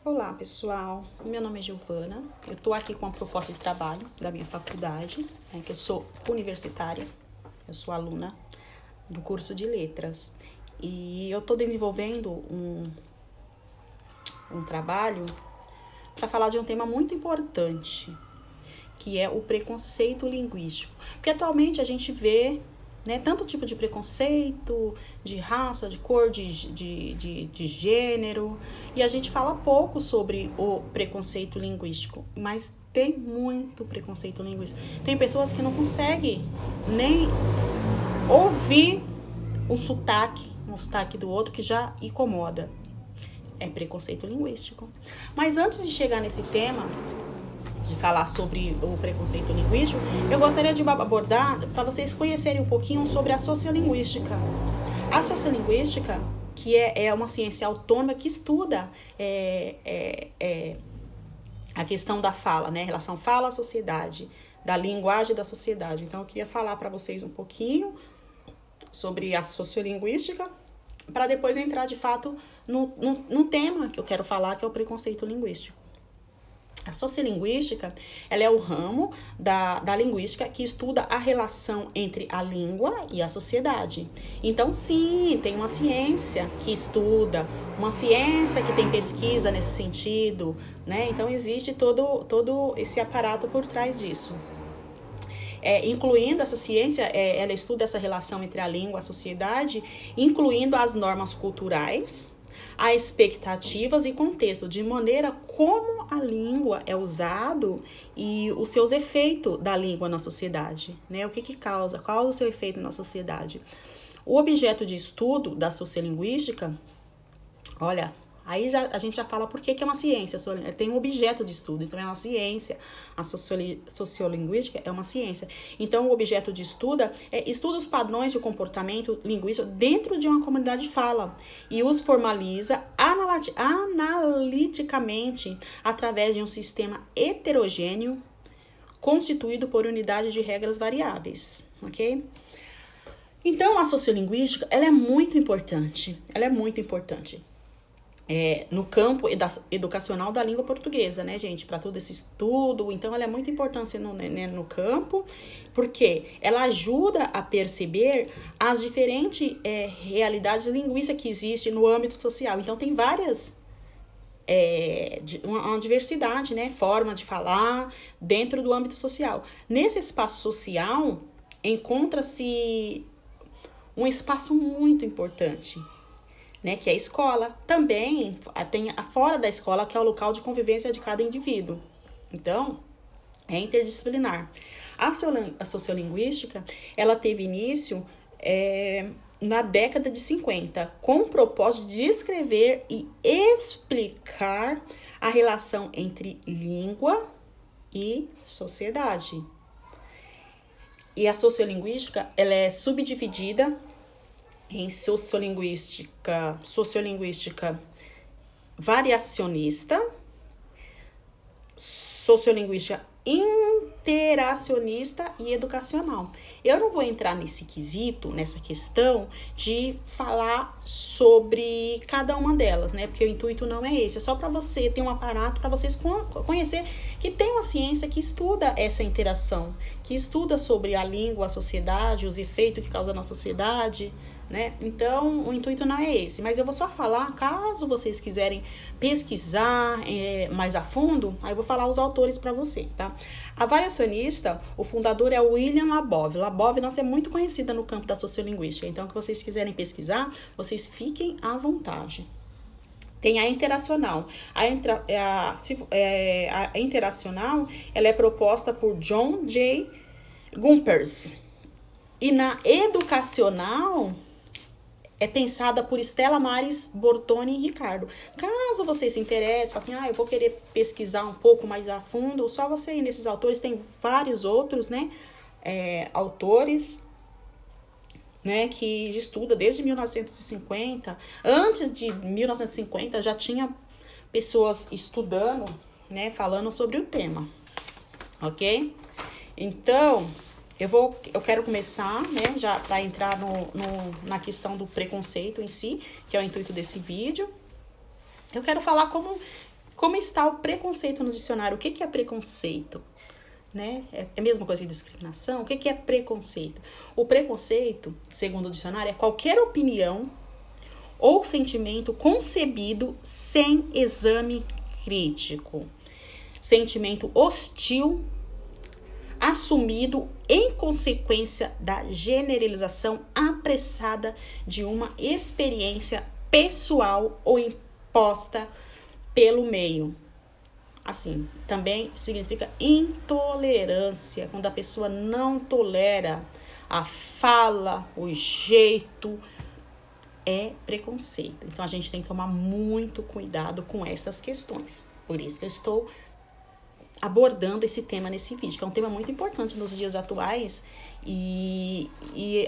Olá, pessoal. Meu nome é Giovana. Eu estou aqui com a proposta de trabalho da minha faculdade, que eu sou universitária, eu sou aluna do curso de Letras. E eu estou desenvolvendo um trabalho para falar de um tema muito importante, que é o preconceito linguístico. Porque atualmente a gente vê tanto tipo de preconceito, de raça, de cor, de gênero, e a gente fala pouco sobre o preconceito linguístico, mas tem muito preconceito linguístico. Tem pessoas que não conseguem nem ouvir um sotaque do outro que já incomoda. É preconceito linguístico. Mas antes de chegar nesse tema, de falar sobre o preconceito linguístico, eu gostaria de abordar para vocês conhecerem um pouquinho sobre a sociolinguística. A sociolinguística, que é uma ciência autônoma que estuda a questão da fala, né? Relação fala-sociedade, da linguagem da sociedade. Então, eu queria falar para vocês um pouquinho sobre a sociolinguística, para depois entrar de fato no tema que eu quero falar, que é o preconceito linguístico. A sociolinguística, ela é o ramo da linguística que estuda a relação entre a língua e a sociedade. Então, sim, tem uma ciência que estuda, uma ciência que tem pesquisa nesse sentido, né? Então, existe todo esse aparato por trás disso. Incluindo essa ciência, ela estuda essa relação entre a língua e a sociedade, incluindo as normas culturais, as expectativas e contexto, de maneira como a língua é usado e os seus efeitos da língua na sociedade, né? O que causa, qual é o seu efeito na sociedade. O objeto de estudo da sociolinguística, olha, aí a gente já fala por que é uma ciência, tem um objeto de estudo, então é uma ciência, a sociolinguística é uma ciência. Então o objeto de estudo estuda os padrões de comportamento linguístico dentro de uma comunidade de fala e os formaliza analiticamente através de um sistema heterogêneo constituído por unidades de regras variáveis, ok? Então a sociolinguística, ela é muito importante, no campo educacional da língua portuguesa, né, gente? Para todo esse estudo. Então, ela é muito importante no campo, porque ela ajuda a perceber as diferentes realidades linguísticas que existem no âmbito social. Então, tem várias, uma diversidade, né? Forma de falar dentro do âmbito social. Nesse espaço social, encontra-se um espaço muito importante, né, que é a escola. Também tem fora da escola, que é o local de convivência de cada indivíduo. Então, é interdisciplinar. A sociolinguística, ela teve início na década de 50, com o propósito de descrever e explicar a relação entre língua e sociedade. E a sociolinguística, ela é subdividida em sociolinguística variacionista, sociolinguística interacionista e educacional. Eu não vou entrar nessa questão de falar sobre cada uma delas, né? Porque o intuito não é esse, é só para você ter um aparato para vocês conhecer que tem uma ciência que estuda essa interação, que estuda sobre a língua, a sociedade, os efeitos que causa na sociedade, né? Então, o intuito não é esse, mas eu vou só falar, caso vocês quiserem pesquisar mais a fundo, aí eu vou falar os autores para vocês, tá? A variacionista, o fundador é o William Labov. Labov, nossa, é muito conhecida no campo da sociolinguística, então, que vocês quiserem pesquisar, vocês fiquem à vontade. Tem a interacional. A interacional, ela é proposta por John J. Gumpers. E na educacional, é pensada por Stella Maris, Bortoni e Ricardo. Caso você se interesse, assim, eu vou querer pesquisar um pouco mais a fundo, só você ir nesses autores, tem vários outros, né, autores, né, que estuda desde 1950. Antes de 1950 já tinha pessoas estudando, né, falando sobre o tema, ok? Então, eu quero começar, né, já para entrar na questão do preconceito em si, que é o intuito desse vídeo. Eu quero falar Como está o preconceito no dicionário? O que é preconceito? Né? É a mesma coisa que discriminação? O que é preconceito? O preconceito, segundo o dicionário, é qualquer opinião ou sentimento concebido sem exame crítico. Sentimento hostil assumido em consequência da generalização apressada de uma experiência pessoal ou imposta pelo meio. Assim, também significa intolerância, quando a pessoa não tolera a fala, o jeito, é preconceito. Então a gente tem que tomar muito cuidado com essas questões. Por isso que eu estou abordando esse tema nesse vídeo, que é um tema muito importante nos dias atuais. E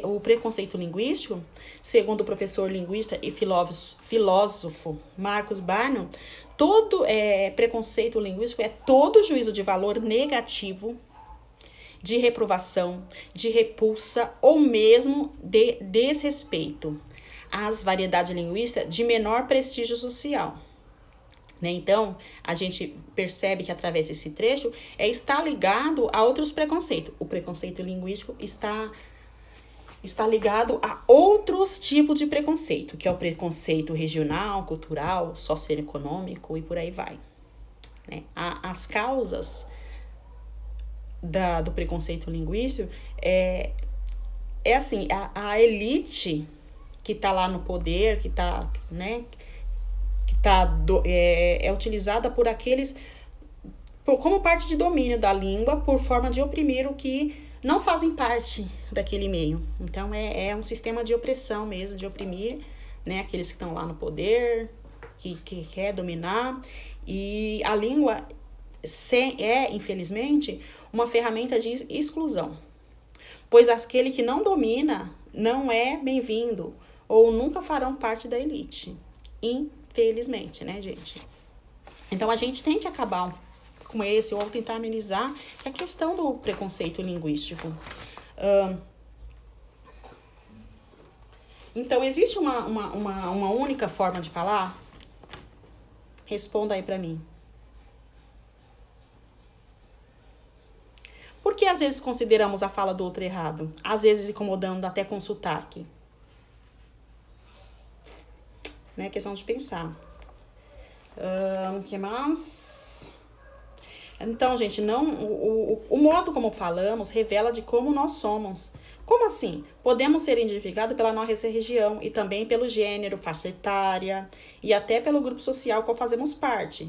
o preconceito linguístico, segundo o professor linguista e filósofo Marcos Barnum, todo preconceito linguístico é todo juízo de valor negativo, de reprovação, de repulsa ou mesmo de desrespeito às variedades linguísticas de menor prestígio social. Então, a gente percebe que através desse trecho está ligado a outros preconceitos. O preconceito linguístico está ligado a outros tipos de preconceito, que é o preconceito regional, cultural, socioeconômico e por aí vai. As causas do preconceito linguístico é assim, a elite que está lá no poder, que está, né, é utilizada por aqueles como parte de domínio da língua, por forma de oprimir o que não fazem parte daquele meio. Então é um sistema de opressão mesmo, de oprimir, né, aqueles que estão lá no poder, que quer dominar. E a língua infelizmente, uma ferramenta de exclusão, pois aquele que não domina não é bem-vindo ou nunca farão parte da elite. Infelizmente, né, gente? Então, a gente tem que acabar com esse, ou tentar amenizar a questão do preconceito linguístico. Então, existe uma única forma de falar? Responda aí para mim. Por que às vezes consideramos a fala do outro errado? Às vezes incomodando até com sotaque. Né? Questão de pensar. O que mais? Então, gente, o modo como falamos revela de como nós somos. Como assim? Podemos ser identificados pela nossa região e também pelo gênero, faixa etária e até pelo grupo social qual fazemos parte.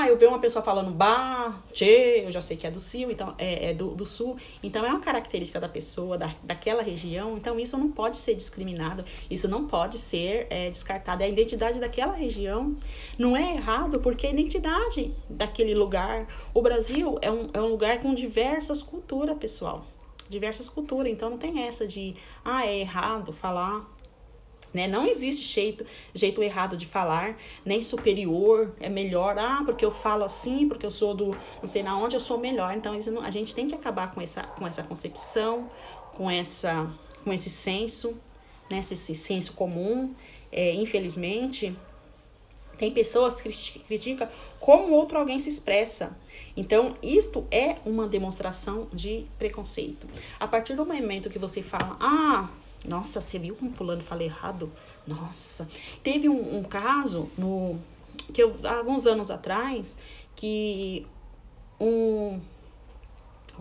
Eu vejo uma pessoa falando bah, tchê, eu já sei que é do sul, então é do sul. Então, é uma característica da pessoa, daquela região. Então, isso não pode ser discriminado, isso não pode ser descartado. É a identidade daquela região. Não é errado, porque é a identidade daquele lugar. O Brasil é um lugar com diversas culturas, pessoal. Diversas culturas. Então, não tem essa de, é errado falar. Né? Não existe jeito errado de falar, nem superior, é melhor, porque eu falo assim, porque eu sou do não sei na onde, eu sou melhor. Então, a gente tem que acabar com essa concepção, com esse senso, né? Esse senso comum. Infelizmente, tem pessoas que criticam como outro alguém se expressa. Então, isto é uma demonstração de preconceito. A partir do momento que você fala, nossa, você viu como fulano fala errado? Nossa. Teve um caso, há alguns anos atrás, que um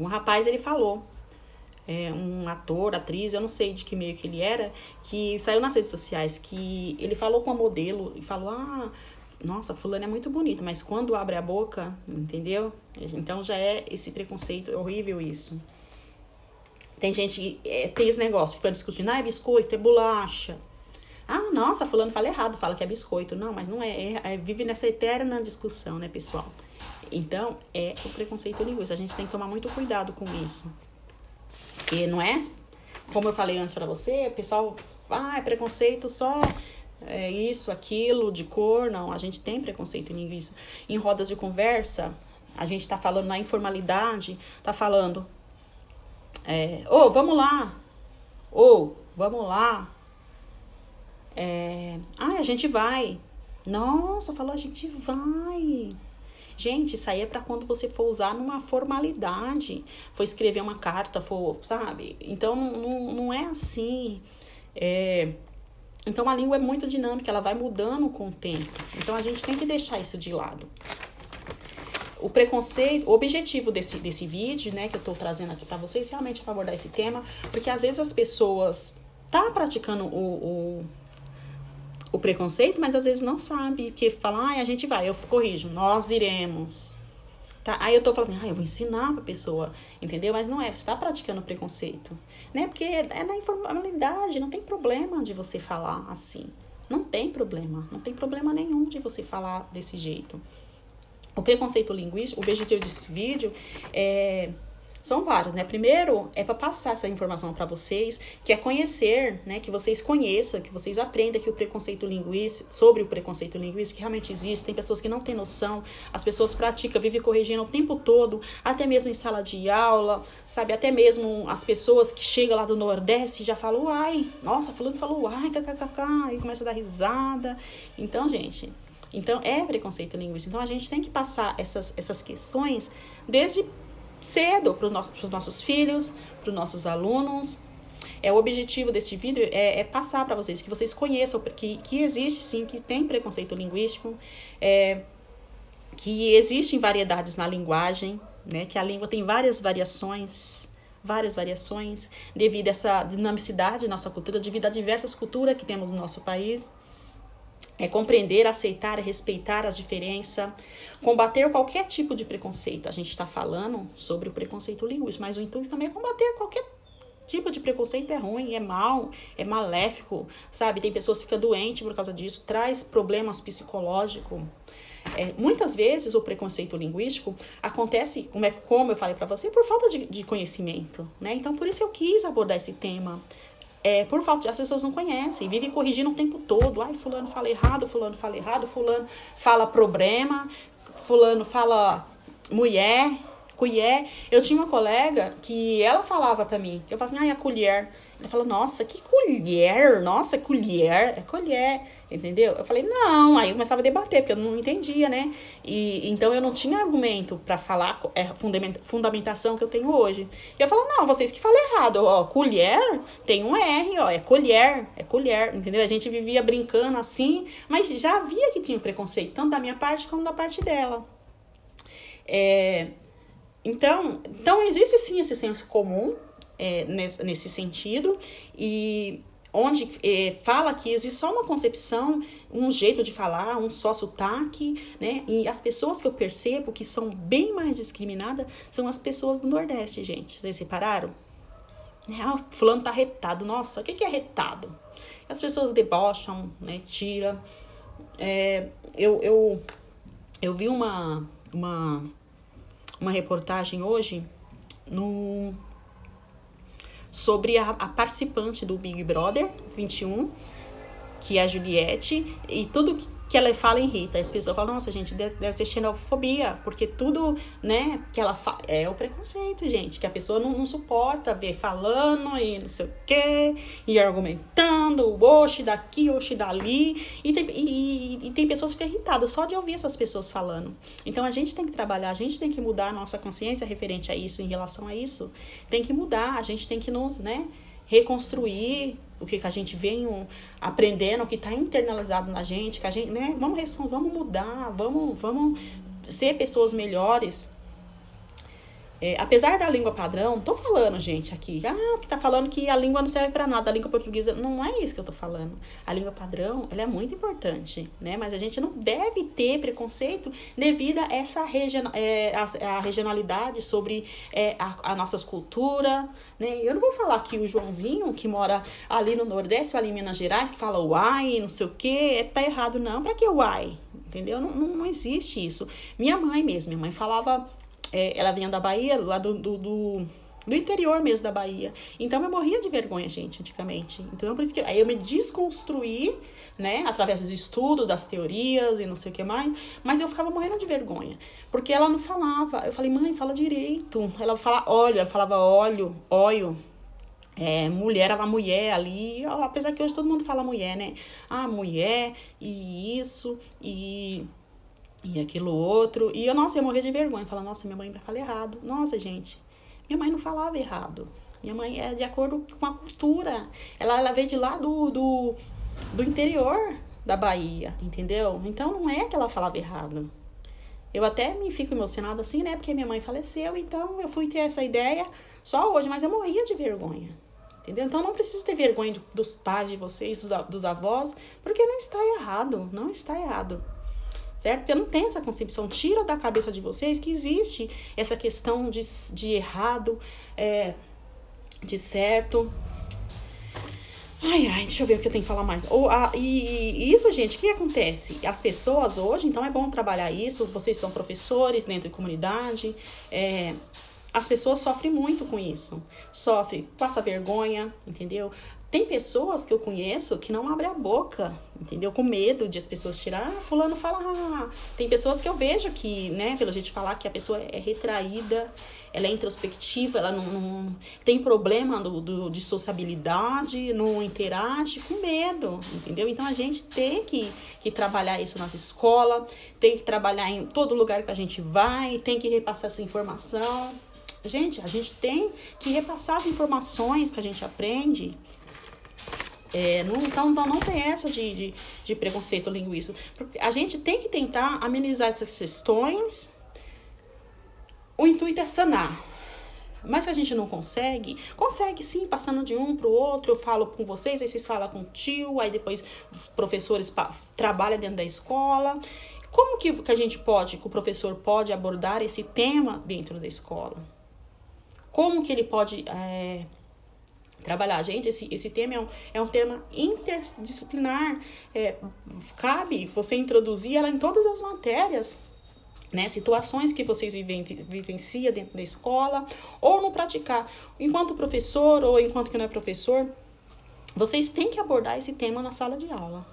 rapaz, ele falou, um ator, atriz, eu não sei de que meio que ele era, que saiu nas redes sociais, que ele falou com a modelo e falou, nossa, fulano é muito bonito, mas quando abre a boca, entendeu? Então já é esse preconceito, é horrível isso. Tem gente que tem esse negócio, fica discutindo, é biscoito, é bolacha. Nossa, fulano fala errado, fala que é biscoito. Não, mas não vive nessa eterna discussão, né, pessoal? Então, é o preconceito linguístico. A gente tem que tomar muito cuidado com isso. E não é, como eu falei antes pra você, o pessoal, é preconceito só isso, aquilo, de cor. Não, a gente tem preconceito linguístico. Em rodas de conversa, a gente tá falando na informalidade, tá falando... vamos lá. Vamos lá. A gente vai, Nossa, falou, a gente vai. Gente, isso aí é para quando você for usar numa formalidade, for escrever uma carta, sabe? Então, não é assim. Então, a língua é muito dinâmica, ela vai mudando com o tempo. Então, a gente tem que deixar isso de lado. O preconceito, o objetivo desse vídeo, né, que eu tô trazendo aqui para vocês, realmente é para abordar esse tema, porque às vezes as pessoas tá praticando o preconceito, mas às vezes não sabe, porque fala, a gente vai, eu corrijo, nós iremos. Tá? Aí eu tô falando assim, eu vou ensinar pra pessoa, entendeu? Mas não é, você tá praticando preconceito, né? Porque é na informalidade, não tem problema de você falar assim. Não tem problema nenhum de você falar desse jeito. O preconceito linguístico, o objetivo desse vídeo são vários, né? Primeiro, é para passar essa informação para vocês, que é conhecer, né? Que vocês conheçam, que vocês aprendam que o preconceito linguístico, sobre o preconceito linguístico, que realmente existe. Tem pessoas que não têm noção, as pessoas praticam, vivem corrigindo o tempo todo, até mesmo em sala de aula, sabe? Até mesmo as pessoas que chegam lá do Nordeste já falam, uai, nossa, fulano falou uai, kkkk, e começa a dar risada. Então, gente, é preconceito linguístico. Então, a gente tem que passar essas questões desde cedo para os nossos filhos, para os nossos alunos. O objetivo deste vídeo é passar para vocês, que vocês conheçam que existe sim, que tem preconceito linguístico, que existem variedades na linguagem, né, que a língua tem várias variações devido a essa dinamicidade da nossa cultura, devido a diversas culturas que temos no nosso país. Compreender, aceitar e respeitar as diferenças, combater qualquer tipo de preconceito. A gente está falando sobre o preconceito linguístico, mas o intuito também é combater qualquer tipo de preconceito. É ruim, é mal, é maléfico, sabe? Tem pessoas que ficam doentes por causa disso, traz problemas psicológicos. Muitas vezes o preconceito linguístico acontece, como eu falei para você, por falta de conhecimento, né? Então, por isso eu quis abordar esse tema. Por falta de, as pessoas não conhecem, vivem corrigindo o tempo todo. Fulano fala errado, fulano fala problema, fulano fala mulher, colher. Eu tinha uma colega que ela falava pra mim, eu falava assim, a colher. Ela falou, nossa, que colher? Nossa, colher? É colher, entendeu? Eu falei, não. Aí eu começava a debater, porque eu não entendia, né? Então eu não tinha argumento pra falar fundamentação que eu tenho hoje. E eu falo, não, vocês que falam errado. Colher tem um R, é colher, entendeu? A gente vivia brincando assim, mas já havia que tinha preconceito, tanto da minha parte como da parte dela. Então existe sim esse senso comum, nesse sentido, e onde fala que existe só uma concepção, um jeito de falar, um só sotaque, né? E as pessoas que eu percebo que são bem mais discriminadas são as pessoas do Nordeste, gente. Vocês repararam? Fulano tá retado. Nossa, o que é retado? As pessoas debocham, né? Tiram. Eu vi uma reportagem hoje sobre a participante do Big Brother 21, que é a Juliette, e tudo que ela fala irrita. As pessoas falam, nossa, gente, deve ser xenofobia, porque tudo, né, que ela fala é o preconceito, gente, que a pessoa não suporta ver falando e não sei o quê, e argumentando, oxe daqui, oxe dali, e tem pessoas que ficam irritadas só de ouvir essas pessoas falando. Então a gente tem que trabalhar, a gente tem que mudar a nossa consciência referente a isso, em relação a isso, tem que mudar, a gente tem que nos, né, reconstruir o que a gente vem aprendendo, o que está internalizado na gente, que a gente, né, vamos mudar, vamos ser pessoas melhores. Apesar da língua padrão, tô falando, gente, aqui, que tá falando que a língua não serve para nada, a língua portuguesa, não é isso que eu tô falando. A língua padrão, ela é muito importante, né? Mas a gente não deve ter preconceito devido a essa a regionalidade sobre a nossa cultura, né? Eu não vou falar que o Joãozinho, que mora ali no Nordeste, ali em Minas Gerais, que fala uai, não sei o quê, tá errado, não. Pra que uai? Entendeu? Não existe isso. Minha mãe falava... ela vinha da Bahia, lá do interior mesmo da Bahia. Então eu morria de vergonha, gente, antigamente. Então por isso que aí eu me desconstruí, né, através do estudo, das teorias e não sei o que mais, mas eu ficava morrendo de vergonha, porque ela não falava. Eu falei, mãe, fala direito. Ela falava óleo, ela falava óleo. mulher, ela mulher ali, apesar que hoje todo mundo fala mulher, né? Mulher, e isso, e aquilo outro. E nossa, eu morria de vergonha. Falar, nossa, minha mãe vai falar errado. Nossa, gente, minha mãe não falava errado. Minha mãe é de acordo com a cultura. Ela veio de lá do interior da Bahia, entendeu? Então não é que ela falava errado. Eu até me fico emocionada assim, né? Porque minha mãe faleceu, então eu fui ter essa ideia só hoje, mas eu morria de vergonha. Entendeu? Então não precisa ter vergonha dos pais de vocês, dos avós, porque não está errado, não está errado. Certo? Porque não tem essa concepção. Tira da cabeça de vocês que existe essa questão de errado, de certo. Deixa eu ver o que eu tenho que falar mais. E isso, gente, o que acontece? As pessoas hoje, então é bom trabalhar isso, vocês são professores dentro de comunidade, as pessoas sofrem muito com isso. Sofrem, passa vergonha, entendeu? Tem pessoas que eu conheço que não abrem a boca, entendeu? Com medo de as pessoas tirar, fulano fala. Tem pessoas que eu vejo que, né, pelo jeito de falar, que a pessoa é retraída, ela é introspectiva, ela não tem problema de sociabilidade, não interage, com medo, entendeu? Então a gente tem que trabalhar isso nas escolas, tem que trabalhar em todo lugar que a gente vai, tem que repassar essa informação. Gente, a gente tem que repassar as informações que a gente aprende. Então não tem essa de preconceito linguístico. A gente tem que tentar amenizar essas questões. O intuito é sanar. Mas se a gente não consegue sim, passando de um para o outro. Eu falo com vocês, aí vocês falam com o tio, aí depois os professores trabalham dentro da escola. Como que a gente que o professor pode abordar esse tema dentro da escola? Como que ele pode trabalhar? Gente, esse tema é um tema interdisciplinar. Cabe você introduzir ela em todas as matérias, né? Situações que vocês vivenciam dentro da escola, ou no praticar. Enquanto professor ou enquanto que não é professor, vocês têm que abordar esse tema na sala de aula.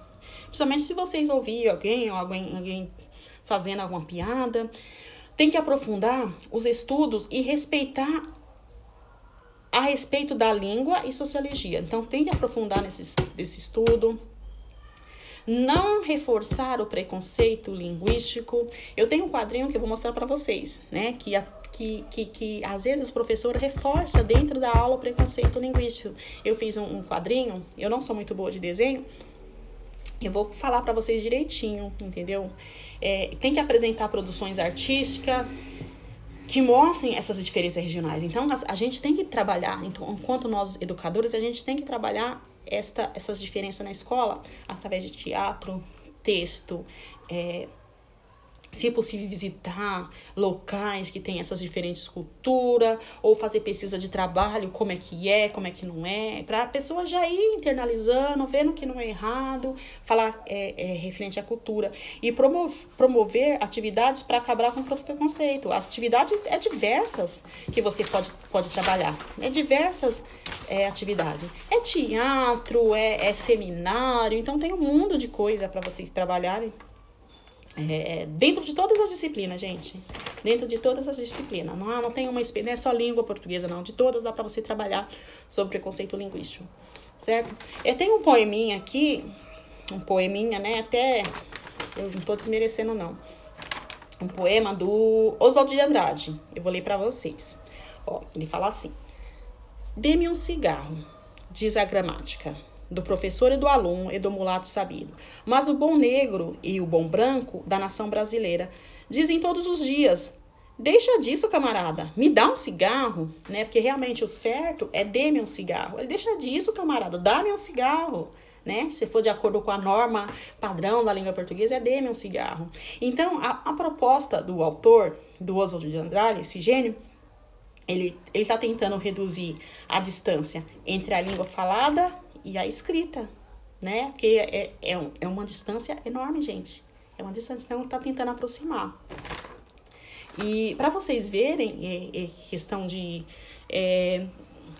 Principalmente se vocês ouvirem alguém fazendo alguma piada. Tem que aprofundar os estudos e respeitar a respeito da língua e sociologia. Então, tem que aprofundar nesse estudo. Não reforçar o preconceito linguístico. Eu tenho um quadrinho que eu vou mostrar para vocês, né? Que às vezes o professor reforça dentro da aula o preconceito linguístico. Eu fiz um quadrinho, eu não sou muito boa de desenho, eu vou falar para vocês direitinho, entendeu? Tem que apresentar produções artísticas que mostrem essas diferenças regionais. Então, a gente tem que trabalhar, enquanto nós educadores, a gente tem que trabalhar essas diferenças na escola através de teatro, texto, se possível visitar locais que têm essas diferentes culturas, ou fazer pesquisa de trabalho, como é que não é, para a pessoa já ir internalizando, vendo que não é errado, falar referente à cultura, e promover atividades para acabar com o preconceito. As atividades diversas que você pode trabalhar, diversas atividades, teatro, seminário, então tem um mundo de coisa para vocês trabalharem. Dentro de todas as disciplinas, gente. Dentro de todas as disciplinas. Não tem não é só língua portuguesa, não. De todas dá para você trabalhar sobre preconceito linguístico. Certo? Eu tenho um poeminha aqui. Um poeminha, né? Até eu não tô desmerecendo, não. Um poema do Oswald de Andrade. Eu vou ler para vocês. Ele fala assim: dê-me um cigarro, diz a gramática, do professor e do aluno e do mulato sabido. Mas o bom negro e o bom branco da nação brasileira dizem todos os dias: deixa disso, camarada, me dá um cigarro, né? Porque realmente o certo é dê-me um cigarro. Ele deixa disso, camarada, dá-me um cigarro, né? Se for de acordo com a norma padrão da língua portuguesa, é dê-me um cigarro. Então, a proposta do autor, do Oswald de Andrade, esse gênio, ele está tentando reduzir a distância entre a língua falada e a escrita, né? Porque é uma distância enorme, gente. É uma distância, então está tentando aproximar. E para vocês verem, questão de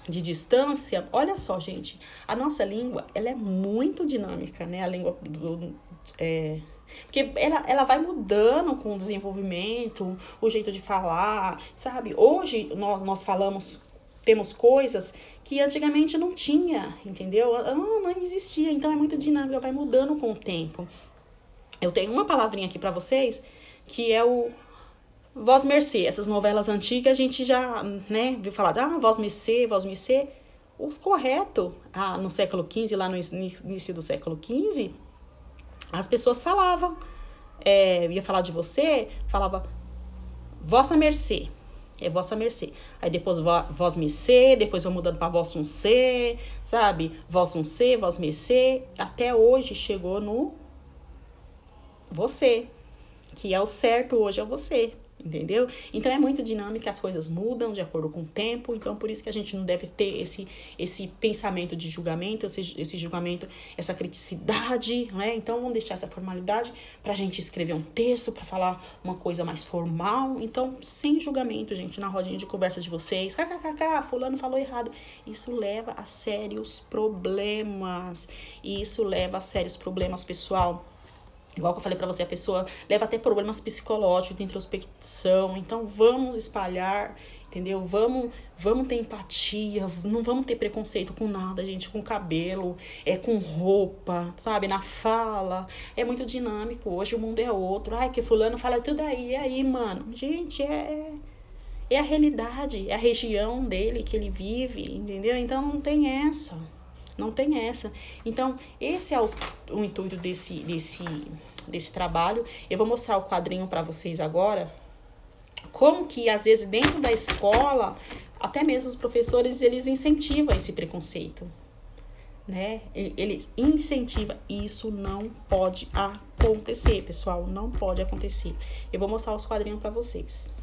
distância, olha só, gente, a nossa língua, ela é muito dinâmica, né? A língua porque ela vai mudando com o desenvolvimento, o jeito de falar, sabe? Hoje nós falamos temos coisas que antigamente não tinha, entendeu? Não existia, então é muito dinâmica, vai mudando com o tempo. Eu tenho uma palavrinha aqui para vocês, que é o voz mercê. Essas novelas antigas a gente já, né, viu falar, voz mercê. Os corretos, no século XV, lá no início do século XV, as pessoas falavam, ia falar de você, falava vossa mercê. É vossa mercê. Aí depois vós mercê, depois vou mudando para vosso C, sabe? Vosso C, vós mercê. Até hoje chegou no você, que é o certo hoje, é você, entendeu? Então é muito dinâmica, as coisas mudam de acordo com o tempo, então por isso que a gente não deve ter esse pensamento de julgamento, esse julgamento, essa criticidade, né? Então vamos deixar essa formalidade pra gente escrever um texto, pra falar uma coisa mais formal, então sem julgamento, gente, na rodinha de conversa de vocês, fulano falou errado, isso leva a sérios problemas, pessoal. Igual que eu falei pra você, a pessoa leva até problemas psicológicos, de introspecção. Então, vamos espalhar, entendeu? Vamos ter empatia, não vamos ter preconceito com nada, gente. Com cabelo, com roupa, sabe? Na fala. É muito dinâmico. Hoje o mundo é outro. Que fulano fala tudo aí. E aí, mano? Gente, é a realidade. É a região dele que ele vive, entendeu? Então, não tem essa. Não tem essa. Então, esse é o intuito desse trabalho. Eu vou mostrar o quadrinho para vocês agora. Como que, às vezes, dentro da escola, até mesmo os professores, eles incentivam esse preconceito. Né? Eles incentivam. Isso não pode acontecer, pessoal. Não pode acontecer. Eu vou mostrar os quadrinhos para vocês.